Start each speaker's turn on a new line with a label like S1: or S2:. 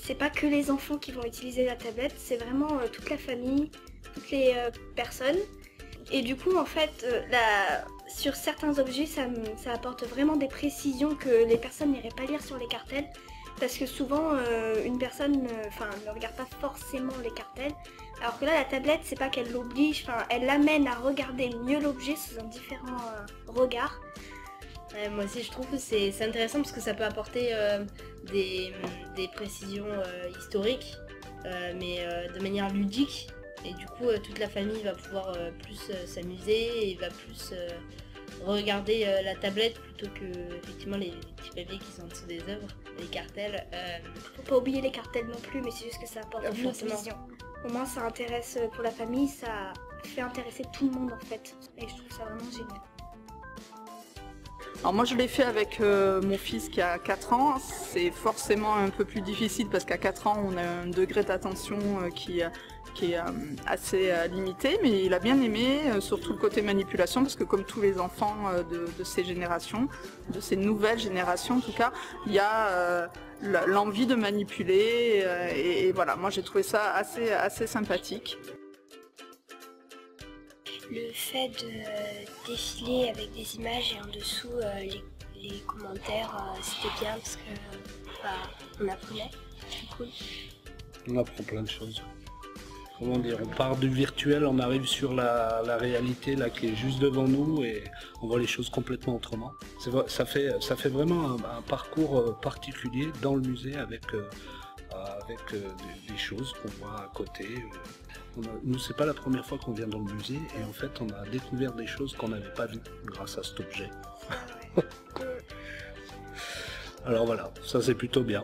S1: c'est pas que les enfants qui vont utiliser la tablette, c'est vraiment toute la famille, toutes les personnes. Et du coup, en fait, sur certains objets, ça apporte vraiment des précisions que les personnes n'iraient pas lire sur les cartels. Parce que souvent, une personne ne regarde pas forcément les cartels. Alors que là, la tablette, c'est pas qu'elle l'oblige, elle l'amène à regarder mieux l'objet sous un différent regard.
S2: Moi aussi je trouve que c'est intéressant parce que ça peut apporter des précisions historiques mais de manière ludique et du coup toute la famille va pouvoir plus s'amuser et va plus regarder la tablette plutôt que effectivement les petits papiers qui sont en dessous des œuvres, les cartels.
S1: Faut pas oublier les cartels non plus, mais c'est juste que ça apporte une autre vision. Au moins ça intéresse pour la famille, ça fait intéresser tout le monde en fait. Et je trouve ça vraiment génial.
S3: Alors moi je l'ai fait avec mon fils qui a 4 ans, c'est forcément un peu plus difficile parce qu'à 4 ans on a un degré d'attention qui est assez limité, mais il a bien aimé, surtout le côté manipulation, parce que comme tous les enfants de ces générations, de ces nouvelles générations en tout cas, il y a l'envie de manipuler et voilà, moi j'ai trouvé ça assez sympathique.
S4: Le fait de défiler avec des images et en dessous les commentaires, c'était bien parce que on apprenait, c'est cool.
S5: On apprend plein de choses. Comment dire, on part du virtuel, on arrive sur la réalité là qui est juste devant nous et on voit les choses complètement autrement. Ça fait vraiment un parcours particulier dans le musée avec des choses qu'on voit à côté. Nous, c'est pas la première fois qu'on vient dans le musée et en fait, on a découvert des choses qu'on n'avait pas vues grâce à cet objet. Alors voilà, ça c'est plutôt bien.